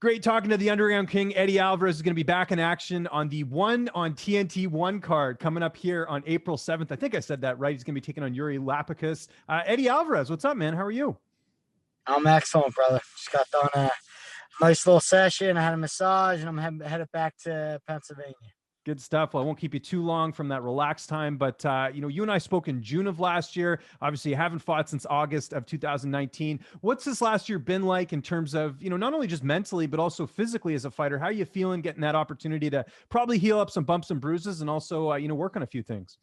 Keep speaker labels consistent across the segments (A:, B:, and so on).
A: Great talking to the Underground King. Eddie Alvarez is going to be back in action on the TNT 1 card coming up here on April 7th. I think I said that right. He's going to be taking on Yuri Lapicus. Eddie Alvarez, what's up, man? How are you?
B: I'm excellent, brother. Just got done a nice little session. I had a massage, and I'm headed back to Pennsylvania.
A: Good stuff. Well, I won't keep you too long from that relaxed time, but you and I spoke in June of last year. Obviously, you haven't fought since August of 2019. What's this last year been like in terms of, not only just mentally, but also physically as a fighter? How are you feeling getting that opportunity to probably heal up some bumps and bruises and also, work on a few things?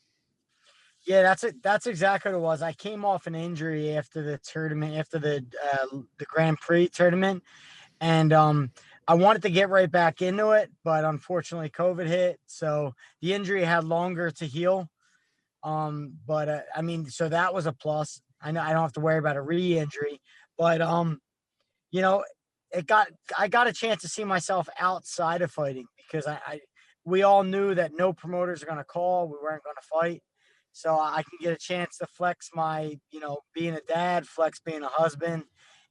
B: Yeah, that's exactly what it was. I came off an injury after the tournament, after the Grand Prix tournament, and I wanted to get right back into it, but unfortunately COVID hit. So the injury had longer to heal. So that was a plus. I know I don't have to worry about a re-injury, but I got a chance to see myself outside of fighting because we all knew that no promoters are going to call. We weren't going to fight. So I can get a chance to flex my, being a dad, flex being a husband,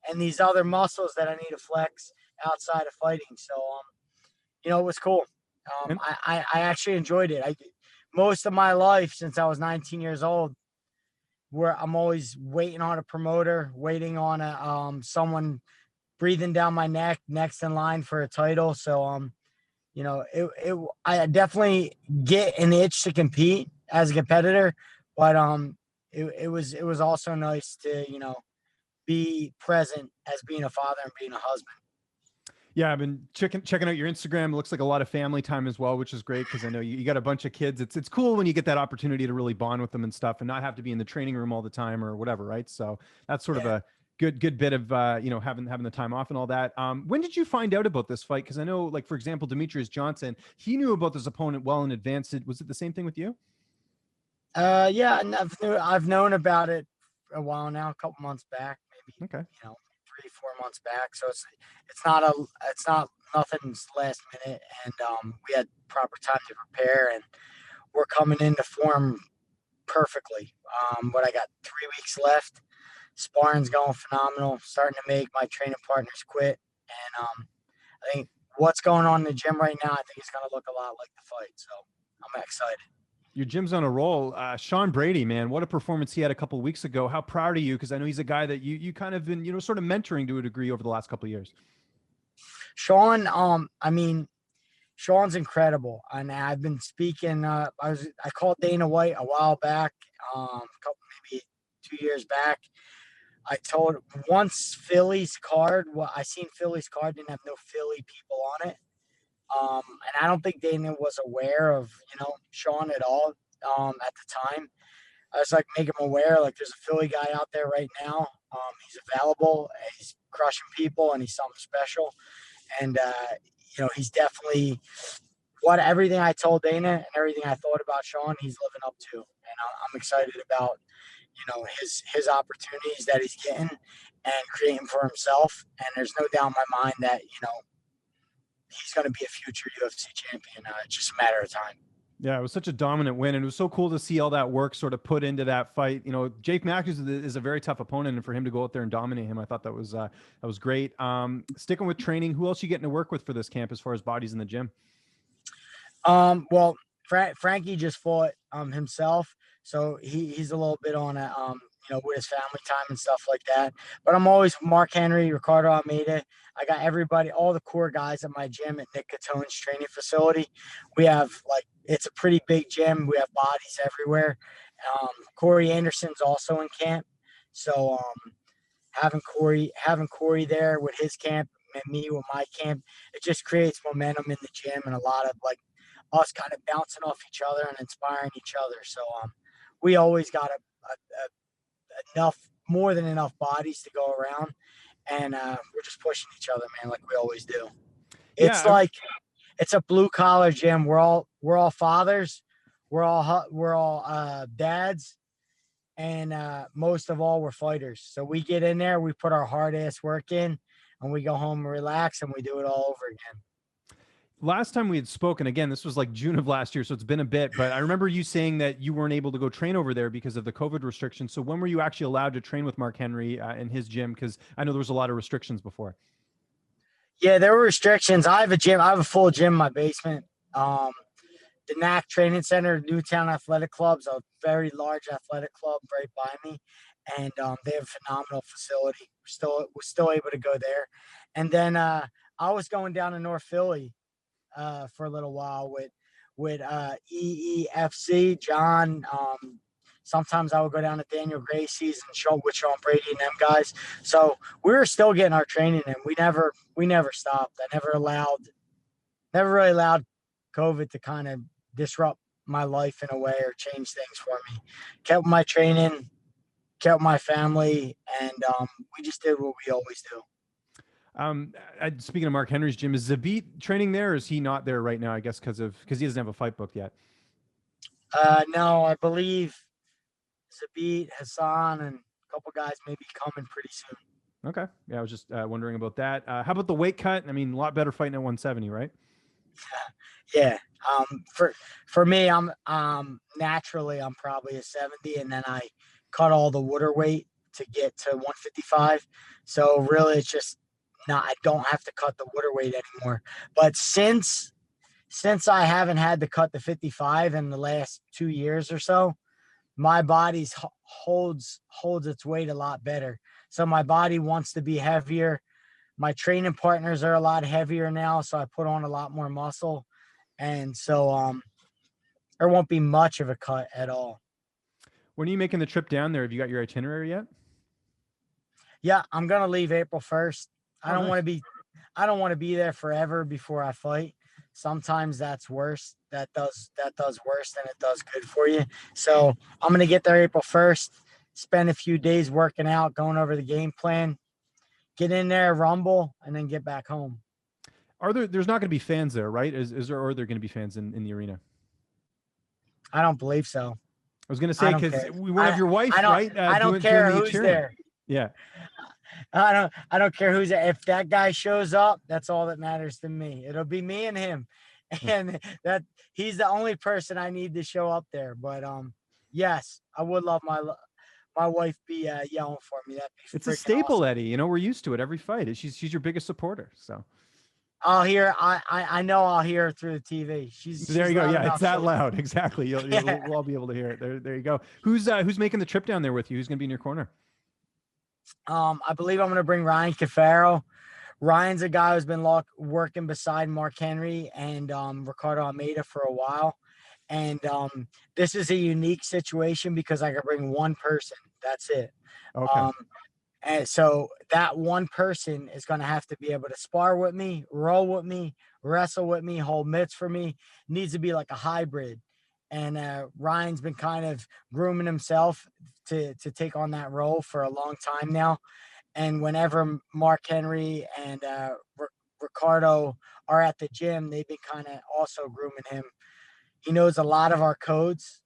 B: and these other muscles that I need to flex outside of fighting. So, it was cool. I actually enjoyed it. Most of my life since I was 19 years old, where I'm always waiting on a promoter, waiting on someone breathing down my neck, next in line for a title. So, I definitely get an itch to compete as a competitor, but it was also nice to be present as being a father and being a husband.
A: Yeah, I've been checking out your Instagram. It looks like a lot of family time as well, which is great because I know you got a bunch of kids. It's cool when you get that opportunity to really bond with them and stuff, and not have to be in the training room all the time or whatever, right? So that's sort of a good bit of having the time off and all that. When did you find out about this fight? Because I know, like, for example, Demetrius Johnson, he knew about this opponent well in advance. Was it the same thing with you?
B: Yeah, and I've known about it a while now, a couple months back, maybe.
A: Okay.
B: 3-4 months back. So it's not nothing's last minute, and we had proper time to prepare, and we're coming into form perfectly. But I got 3 weeks left. Sparring's going phenomenal. Starting to make my training partners quit, and I think what's going on in the gym right now, I think it's going to look a lot like the fight. So I'm excited.
A: Your gym's on a roll. Sean Brady, man, what a performance he had a couple of weeks ago. How proud of you? Because I know he's a guy that you kind of been, sort of mentoring to a degree over the last couple of years.
B: Sean, Sean's incredible. And I've been speaking, I called Dana White a while back, maybe 2 years back. I told once Philly's card, I seen Philly's card didn't have no Philly people on it. And I don't think Dana was aware of, Sean at all at the time. I was like, make him aware, like there's a Philly guy out there right now. He's available, he's crushing people, and he's something special. And, he's definitely everything I told Dana and everything I thought about Sean, he's living up to. And I'm excited about, his opportunities that he's getting and creating for himself. And there's no doubt in my mind that, he's going to be a future UFC champion. It's just a matter of time.
A: Yeah, it was such a dominant win, and it was so cool to see all that work sort of put into that fight. Jake Matthews is a very tough opponent, and for him to go out there and dominate him, I thought that was great. Sticking with training, who else you getting to work with for this camp as far as bodies in the gym?
B: Well, Frankie just fought himself, so he's a little bit on a with his family time and stuff like that. But I'm always Mark Henry, Ricardo Almeida. I got everybody, all the core guys at my gym at Nick Catone's training facility. We have it's a pretty big gym. We have bodies everywhere. Corey Anderson's also in camp. So having Corey there with his camp and me with my camp, it just creates momentum in the gym and a lot of us kind of bouncing off each other and inspiring each other. So we always got more than enough bodies to go around, and we're just pushing each other, man, like we always do. It's it's a blue collar gym. We're all fathers, we're all dads, and most of all, we're fighters. So we get in there, we put our hard ass work in, and we go home and relax, and we do it all over again.
A: Last time we had spoken, again, this was like June of last year, so it's been a bit, but I remember you saying that you weren't able to go train over there because of the COVID restrictions. So when were you actually allowed to train with Mark Henry in his gym? Because I know there was a lot of restrictions before.
B: Yeah, there were restrictions. I have a gym. I have a full gym in my basement. Um, the NAC Training Center, Newtown Athletic Club's a very large athletic club right by me, and they have a phenomenal facility. We're still able to go there, and then I was going down to North Philly for a little while with EEFC John. Sometimes I would go down to Daniel Gracie's and show with Sean Brady and them guys. So we were still getting our training in. We never stopped. I never really allowed COVID to kind of disrupt my life in a way or change things for me. Kept my training, kept my family, and we just did what we always do.
A: Speaking of Mark Henry's gym, is Zabit training there, or is he not there right now? I guess because he doesn't have a fight booked yet.
B: No, I believe Zabit, Hassan, and a couple guys may be coming pretty soon.
A: Okay. Yeah, I was just wondering about that. How about the weight cut? I mean, a lot better fighting at 170, right?
B: Yeah. For me, I'm naturally I'm probably a 70, and then I cut all the water weight to get to 155. So really, it's just not. I don't have to cut the water weight anymore. But since I haven't had to cut the 55 in the last 2 years or so, my body's holds its weight a lot better. So my body wants to be heavier. My training partners are a lot heavier now, so I put on a lot more muscle, and so there won't be much of a cut at all.
A: When are you making the trip down there? Have you got your itinerary yet?
B: Yeah, I'm gonna leave April 1st. I
A: Oh,
B: don't
A: nice.
B: want to be I don't want to be there forever before I fight. Sometimes that's worse. That does worse than it does good for you. So I'm gonna get there April 1st, spend a few days working out, going over the game plan, get in there, rumble, and then get back home.
A: There's not going to be fans there, right? Is there, or are there going to be fans in the arena?
B: I don't believe so.
A: I was going to
B: I
A: say,
B: don't
A: because
B: care.
A: we won't have your wife,
B: I don't.
A: right?
B: I don't
A: Doing
B: care
A: the
B: who's
A: cheering.
B: there.
A: Yeah.
B: I don't care who's there. If that guy shows up, that's all that matters to me. It'll be me and him, and that he's the only person I need to show up there. But yes, I would love my wife be yelling for me. That'd be
A: It's a
B: freaking
A: staple,
B: awesome.
A: Eddie. You know, we're used to it every fight. She's your biggest supporter. So
B: I know I'll hear her through the TV.
A: there
B: She's
A: you go.
B: loud
A: Yeah, it's
B: enough.
A: that loud. Exactly. We'll all be able to hear it. There you go. Who's making the trip down there with you? Who's going to be in your corner?
B: I believe I'm going to bring Ryan Cafaro. Ryan's a guy who's been working beside Mark Henry and Ricardo Almeida for a while. And this is a unique situation because I can bring one person. That's it.
A: Okay.
B: And so that one person is going to have to be able to spar with me, roll with me, wrestle with me, hold mitts for me. It needs to be like a hybrid. And Ryan's been kind of grooming himself to take on that role for a long time now. And whenever Mark Henry and Ricardo are at the gym, they've been kind of also grooming him. He knows a lot of our codes,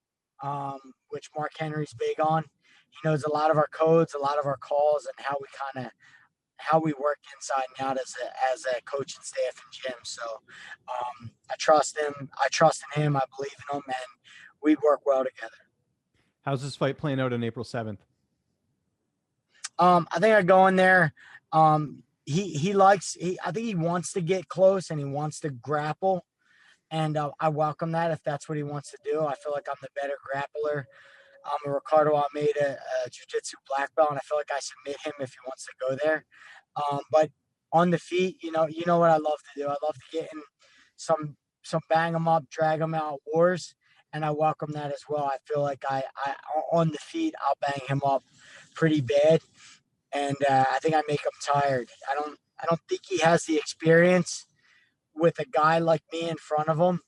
B: which Mark Henry's big on. He knows a lot of our codes, a lot of our calls, and how we work inside and out as a coach and staff and gym. So I trust him. I trust in him. I believe in him, and we work well together.
A: How's this fight playing out on April 7th?
B: I think I go in there. I think he wants to get close and he wants to grapple. And I welcome that if that's what he wants to do. I feel like I'm the better grappler. I'm a Ricardo Almeida jiu-jitsu black belt, and I feel like I submit him if he wants to go there. But on the feet, you know what I love to do. I love to get in some bang 'em up, drag 'em out wars, and I welcome that as well. I feel like I on the feet, I'll bang him up pretty bad, and I think I make him tired. I don't think he has the experience with a guy like me in front of him,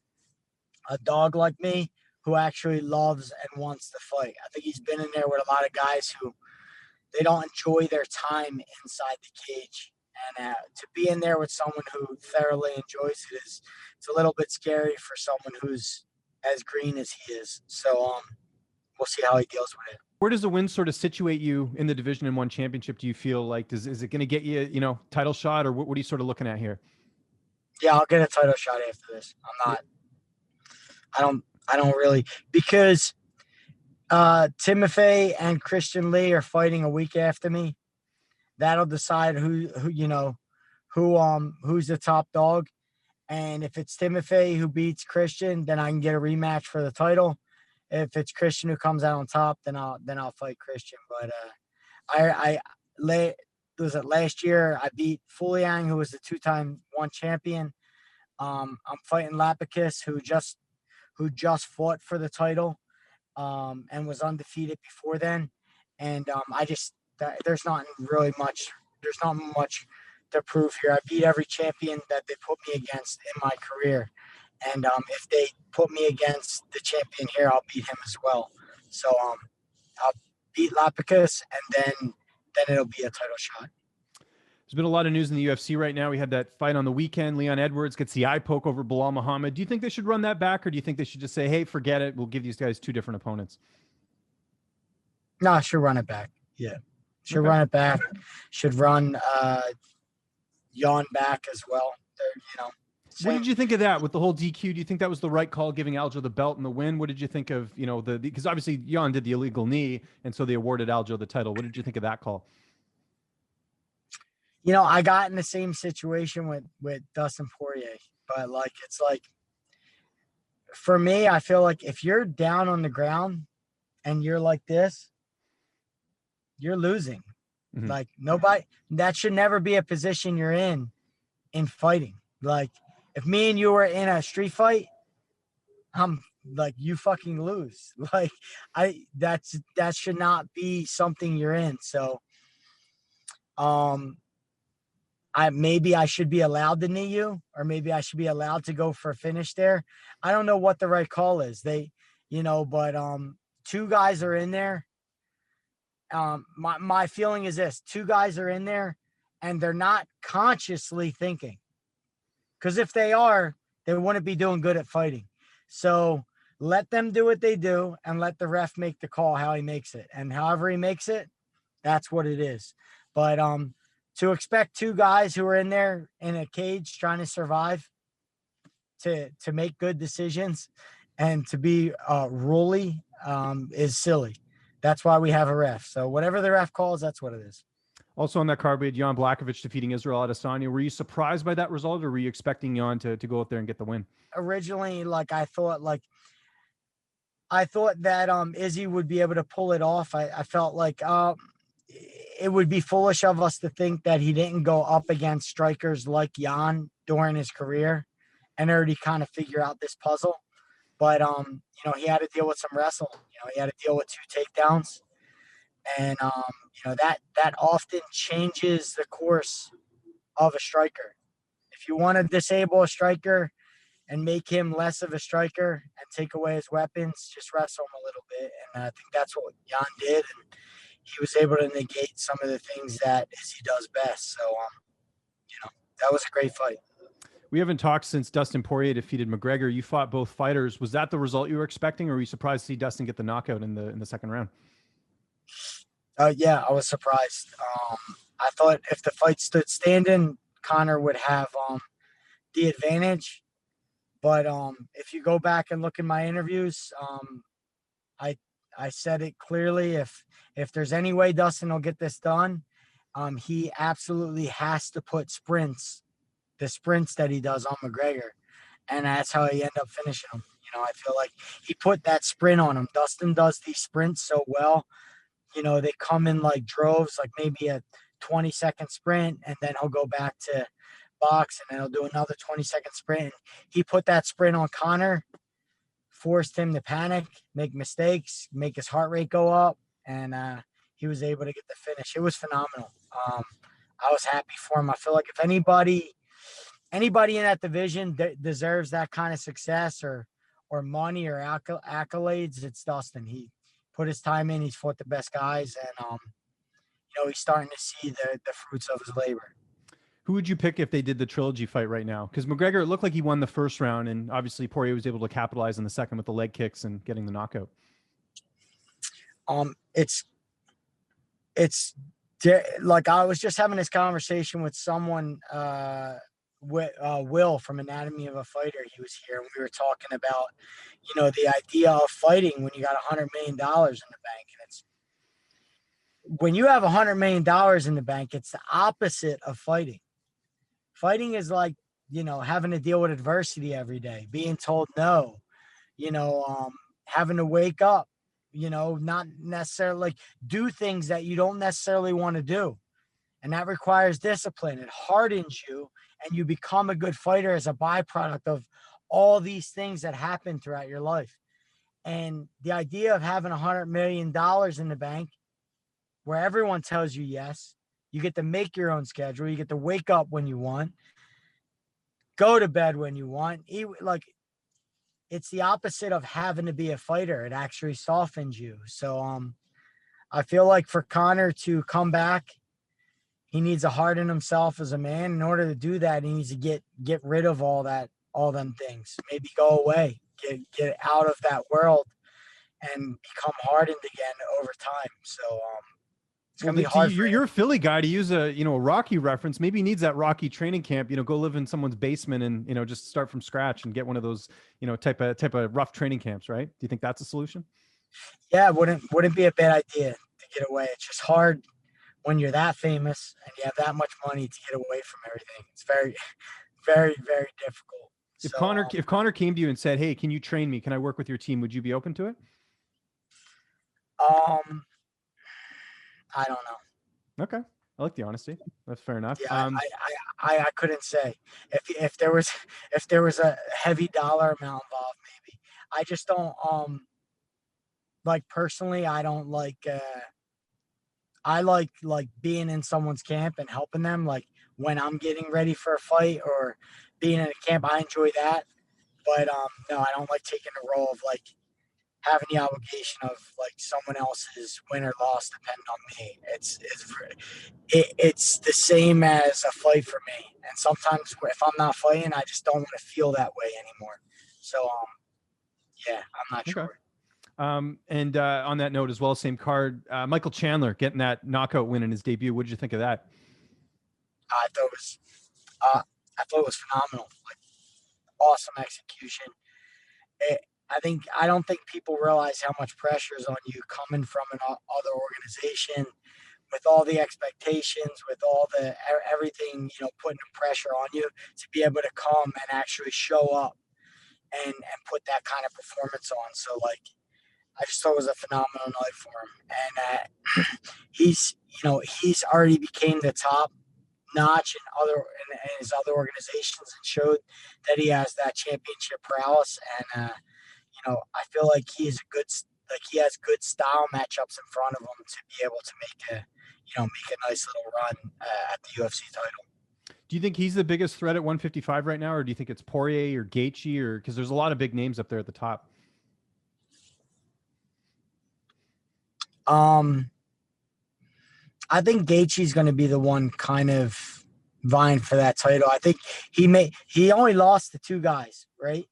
B: a dog like me, who actually loves and wants to fight. I think he's been in there with a lot of guys who they don't enjoy their time inside the cage. And to be in there with someone who thoroughly enjoys it it's a little bit scary for someone who's as green as he is. So we'll see how he deals with it.
A: Where does the win sort of situate you in the Division and One championship? Do you feel like is it going to get you, title shot, or what are you sort of looking at here?
B: Yeah, I'll get a title shot after this. I don't really, because Timothy and Christian Lee are fighting a week after me. That'll decide who's the top dog. And if it's Timothy who beats Christian, then I can get a rematch for the title. If it's Christian who comes out on top, then I'll fight Christian. But was it last year? I beat Fuliang, who was the 2-time one champion. I'm fighting Lapicus, who just fought for the title, and was undefeated before then. And there's not much to prove here. I beat every champion that they put me against in my career. And if they put me against the champion here, I'll beat him as well. So I'll beat Lapicus, and then it'll be a title shot.
A: There's been a lot of news in the UFC right now. We had that fight on the weekend. Leon Edwards gets the eye poke over Bilal Muhammad. Do you think they should run that back, or do you think they should just say, hey, forget it, we'll give these guys 2 different opponents?
B: No, I should run it back. Yeah. Should run it back. Should run Jan back as well.
A: What did you think of that with the whole DQ? Do you think that was the right call, giving Aljo the belt and the win? What did you think of, because obviously Jan did the illegal knee, and so they awarded Aljo the title. What did you think of that call?
B: I got in the same situation with Dustin Poirier, but it's for me, I feel like if you're down on the ground and you're like this, you're losing. Mm-hmm. Like nobody, that should never be a position you're in fighting. Like if me and you were in a street fight, I'm like, you fucking lose. Like that should not be something you're in. So, maybe I should be allowed to knee you, or maybe I should be allowed to go for a finish there. I don't know what the right call is. But 2 guys are in there. My feeling is this: 2 guys are in there, and they're not consciously thinking. Because if they are, they wouldn't be doing good at fighting. So let them do what they do, and let the ref make the call how he makes it. And however he makes it, that's what it is. But to expect 2 guys who are in there in a cage trying to survive to make good decisions and to be ruly is silly. That's why we have a ref. So whatever the ref calls, that's what it is.
A: Also on that card, we had Jan Blachowicz defeating Israel Adesanya. Were you surprised by that result, or were you expecting Jan to go out there and get the win?
B: Originally, I thought that Izzy would be able to pull it off. I felt like it would be foolish of us to think that he didn't go up against strikers like Jan during his career and already kind of figure out this puzzle. But, he had to deal with some wrestle. He had to deal with 2 takedowns. And, that often changes the course of a striker. If you want to disable a striker and make him less of a striker and take away his weapons, just wrestle him a little bit. And I think that's what Jan did. And he was able to negate some of the things that Izzy does best. So, that was a great fight.
A: We haven't talked since Dustin Poirier defeated McGregor. You fought both fighters. Was that the result you were expecting, or were you surprised to see Dustin get the knockout in the second round?
B: Yeah, I was surprised. I thought if the fight stood standing, Conor would have the advantage. But if you go back and look in my interviews, I said it clearly. If there's any way Dustin will get this done, he absolutely has to put the sprints that he does on McGregor, and that's how he end up finishing him. I feel like he put that sprint on him. Dustin does these sprints so well. They come in like droves, like maybe a 20-second sprint, and then he'll go back to box, and then he'll do another 20-second sprint. He put that sprint on Conor, forced him to panic, make mistakes, make his heart rate go up, and he was able to get the finish. It was phenomenal. I was happy for him. I feel like if anybody in that division deserves that kind of success or money or accolades, it's Dustin. He put his time in. He's fought the best guys, and he's starting to see the fruits of his labor.
A: Who would you pick if they did the trilogy fight right now? Because McGregor, it looked like he won the first round, and obviously Poirier was able to capitalize in the second with the leg kicks and getting the knockout.
B: It's like I was just having this conversation with someone, Will from Anatomy of a Fighter. He was here, and we were talking about, the idea of fighting when you got $100 million in the bank. And it's when you have $100 million in the bank, it's the opposite of fighting. fighting is like, having to deal with adversity every day, being told no, having to wake up, not necessarily like do things that you don't necessarily want to do. And that requires discipline. It hardens you and you become a good fighter as a byproduct of all these things that happen throughout your life. And the idea of having $100 million in the bank where everyone tells you yes, you get to make your own schedule. You get to wake up when you want, go to bed when you want. Like, it's the opposite of having to be a fighter. It actually softens you. So I feel like for Conor to come back, he needs to harden himself as a man. In order to do that, he needs to get rid of all them things. Maybe go away, get out of that world and become hardened again over time. So it's gonna be hard.
A: You're a Philly guy, to use a Rocky reference. Maybe he needs that Rocky training camp. Go live in someone's basement and just start from scratch and get one of those type of rough training camps, right? Do you think that's a solution?
B: Yeah, wouldn't be a bad idea to get away. It's just hard when you're that famous and you have that much money to get away from everything. It's very, very, very difficult.
A: If Conor came to you and said, "Hey, can you train me? Can I work with your team?" Would you be open to it?
B: I don't know.
A: Okay, I like the honesty. That's fair enough.
B: Yeah, I couldn't say if there was a heavy dollar amount involved. Maybe I just don't like personally. I don't like. I like being in someone's camp and helping them. Like when I'm getting ready for a fight or being in a camp, I enjoy that. But no, I don't like taking the role of like having the obligation of like someone else's win or loss depending on me. It's the same as a fight for me. And sometimes if I'm not fighting, I just don't want to feel that way anymore. So yeah, I'm not sure.
A: And on that note as well, same card, Michael Chandler getting that knockout win in his debut. What did you think of that?
B: I thought it was phenomenal. Like, awesome execution. I don't think people realize how much pressure is on you coming from an other organization with all the expectations, with all the everything, putting pressure on you to be able to come and actually show up and put that kind of performance on. So like, I just thought it was a phenomenal night for him. And he's already became the top notch in his other organizations and showed that he has that championship prowess. And I feel like he has good style matchups in front of him to be able to make a nice little run at the UFC title.
A: Do you think he's the biggest threat at 155 right now, or do you think it's Poirier or Gaethje, or because there's a lot of big names up there at the top?
B: I think Gaethje's going to be the one kind of vying for that title. I think he only lost to two guys, right?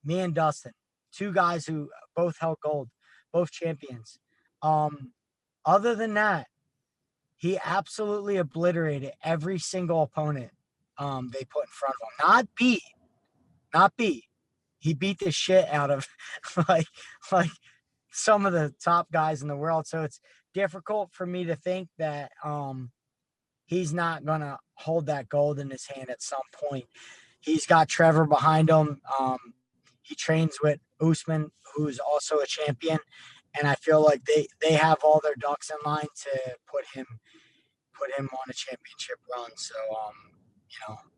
B: Me and Dustin, two guys who both held gold, both champions. Other than that, he absolutely obliterated every single opponent they put in front of him. Not beat. He beat the shit out of like some of the top guys in the world. So it's difficult for me to think that he's not going to hold that gold in his hand at some point. He's got Trevor behind him. He trains with Usman, who's also a champion. And I feel like they have all their ducks in line to put him on a championship run. So,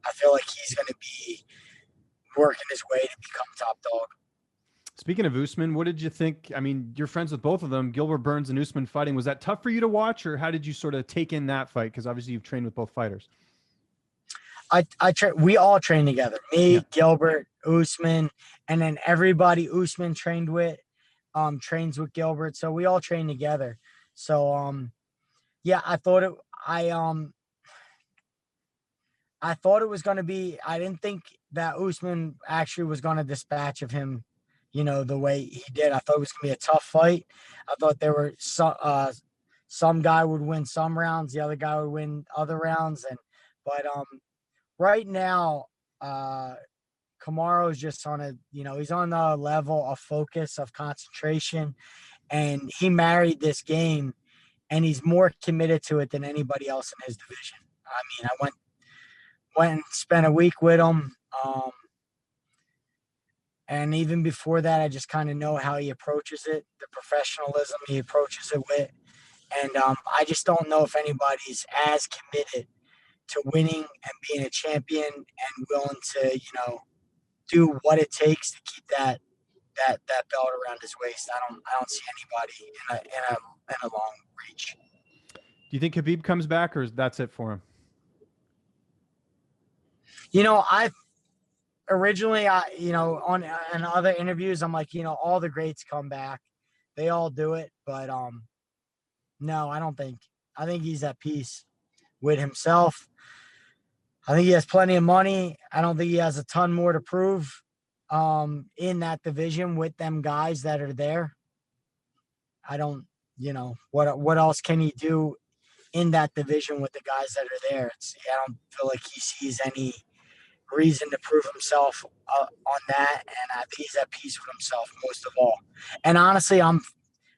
B: I feel like he's going to be working his way to become top dog.
A: Speaking of Usman, what did you think? I mean, you're friends with both of them, Gilbert Burns and Usman fighting. Was that tough for you to watch, or how did you sort of take in that fight? Because obviously you've trained with both fighters.
B: We all train together. Me, yeah. Gilbert, Usman, and then everybody Usman trained with trains with Gilbert. So we all train together. So yeah, I thought it was going to be. I didn't think that Usman actually was going to dispatch of him, the way he did. I thought it was going to be a tough fight. I thought there were some guy would win some rounds, the other guy would win other rounds, but right now, Kamaru is just on he's on a level of focus, of concentration, and he married this game, and he's more committed to it than anybody else in his division. I mean, Went and spent a week with him. And even before that, I just kind of know how he approaches it, the professionalism he approaches it with. And I just don't know if anybody's as committed to winning and being a champion and willing to, do what it takes to keep that belt around his waist. I don't see anybody in a long reach.
A: Do you think Khabib comes back, or that's it for him?
B: I originally, on other interviews, I'm like, all the greats come back. They all do it, but no, I don't think. I think he's at peace with himself. I think he has plenty of money. I don't think he has a ton more to prove in that division with them guys that are there. I don't, what else can he do in that division with the guys that are there? I don't feel like he sees any reason to prove himself on that, and I think he's at peace with himself most of all. And honestly, I'm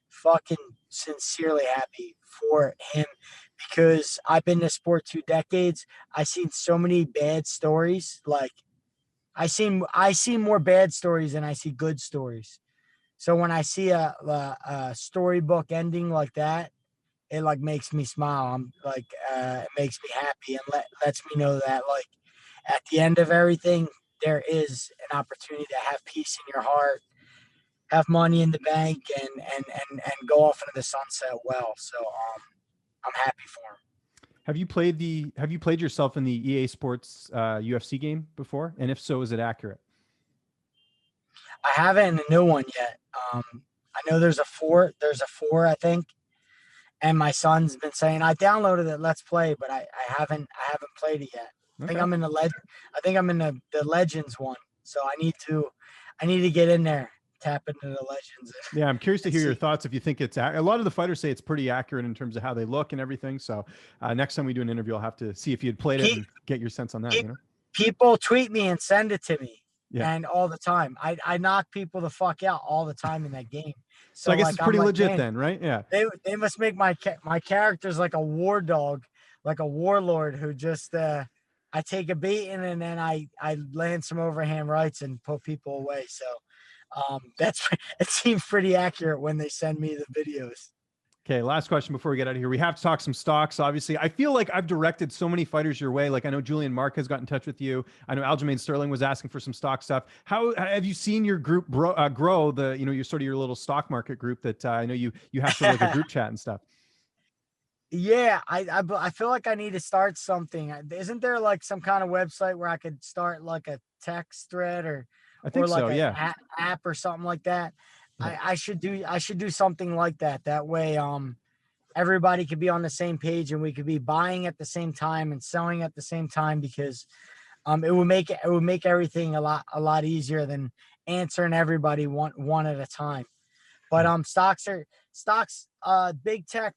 B: fucking sincerely happy for him because I've been in the sport 2 decades. I've seen so many bad stories. Like I see more bad stories than I see good stories. So when I see a storybook ending like that, it like makes me smile. I'm like, it makes me happy and lets me know that like at the end of everything, there is an opportunity to have peace in your heart, have money in the bank, and go off into the sunset well. So I'm happy for him.
A: Have you played yourself in the EA Sports UFC game before? And if so, is it accurate?
B: I haven't in the new one yet. I know there's a 4, I think. And my son's been saying I downloaded it, let's play, but I haven't played it yet. I think I'm in the Legends one. So I need to get in there, tap into the Legends.
A: Yeah, I'm curious to hear your thoughts. If you think it's a lot of the fighters say it's pretty accurate in terms of how they look and everything. So next time we do an interview, I'll have to see if you had played it and get your sense on that.
B: People tweet me and send it to me.
A: Yeah.
B: And all the time, I knock people the fuck out all the time in that game.
A: So I guess it's pretty legit then, right? Yeah.
B: They must make my characters like a war dog, like a warlord who just I take a beating and then I land some overhand rights and put people away. So it seems pretty accurate when they send me the videos.
A: Okay, last question before we get out of here. We have to talk some stocks, obviously. I feel like I've directed so many fighters your way. Like I know Julian Mark has got in touch with you. I know Aljamain Sterling was asking for some stock stuff. How have you seen your group grow? Your sort of your little stock market group that I know you have sort of like a group chat and stuff.
B: Yeah, I feel like I need to start something. Isn't there like some kind of website where I could start like a text thread or like an app or something like that? Yeah. I should do something like that. That way, everybody could be on the same page and we could be buying at the same time and selling at the same time because, it would make everything a lot easier than answering everybody one at a time. But stocks, big tech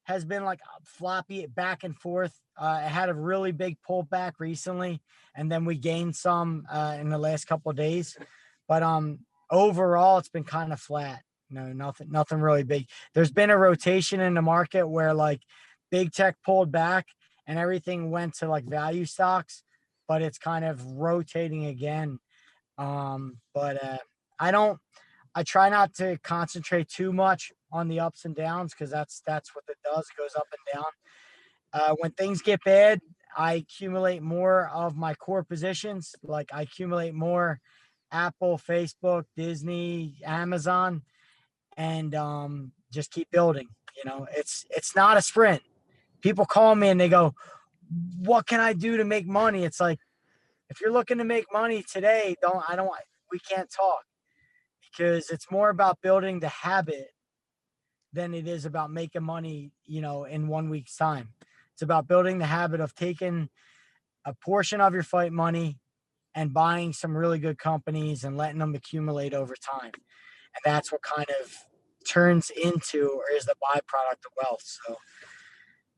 B: has been like floppy back and forth. It had a really big pullback recently, and then we gained some in the last couple of days. But overall, it's been kind of flat. Nothing really big. There's been a rotation in the market where like big tech pulled back and everything went to like value stocks, but it's kind of rotating again. I try not to concentrate too much on the ups and downs because that's what it does. It goes up and down. When things get bad, I accumulate more of my core positions. Like I accumulate more Apple, Facebook, Disney, Amazon, and just keep building. It's not a sprint. People call me and they go, "What can I do to make money?" It's like, if you're looking to make money today, we can't talk because it's more about building the habit than it is about making money, in 1 week's time. It's about building the habit of taking a portion of your fight money and buying some really good companies and letting them accumulate over time. And that's what kind of turns into or is the byproduct of wealth. So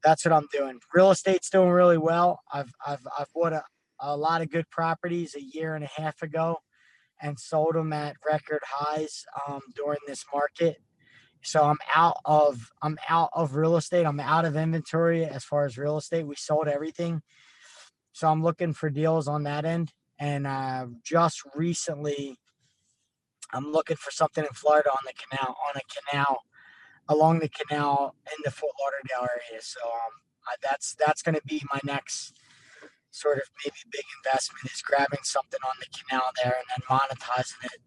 B: that's what I'm doing. Real estate's doing really well. I've bought a lot of good properties a year and a half ago and sold them at record highs during this market. So I'm out of real estate. I'm out of inventory as far as real estate. We sold everything. So I'm looking for deals on that end. And just recently, I'm looking for something in Florida on a canal, along the canal in the Fort Lauderdale area. So that's going to be my next sort of maybe big investment, is grabbing something on the canal there and then monetizing it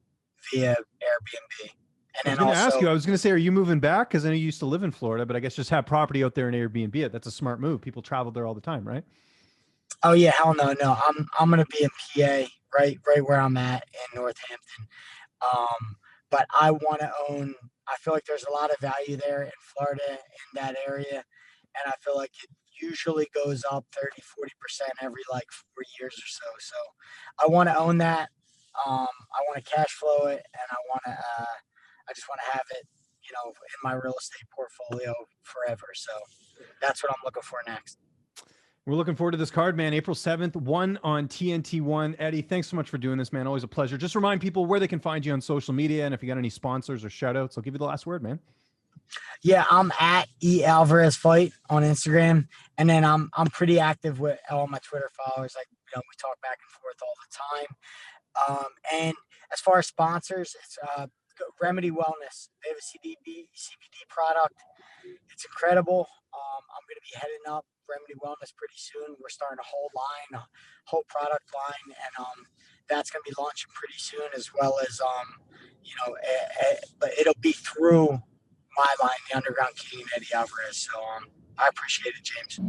B: via Airbnb. And then
A: I was going to say, are you moving back? Because I know you used to live in Florida, but I guess just have property out there in Airbnb it. That's a smart move. People travel there all the time, right?
B: oh yeah, hell no. I'm gonna be in PA, right where I'm at in Northampton. But I want to own. I feel like there's a lot of value there in Florida, in that area, and I feel like it usually goes up 30-40% every like 4 years or so. So I want to own that. I want to cash flow it, and I just want to have it, in my real estate portfolio forever. So that's what I'm looking for next.
A: We're looking forward to this card, man. April 7th, 1 on TNT1. Eddie, thanks so much for doing this, man. Always a pleasure. Just remind people where they can find you on social media, and if you got any sponsors or shout outs, I'll give you the last word, man.
B: Yeah, I'm at Alvarez Fight on Instagram, and then I'm pretty active with all my Twitter followers. Like, we talk back and forth all the time. And as far as sponsors, it's Remedy Wellness. They have a CBD product. It's incredible. I'm going to be heading up Remedy Wellness pretty soon. We're starting a whole product line, and that's going to be launching pretty soon, as well as but it'll be through my line, the Underground King, Eddie Alvarez. So I appreciate it, James.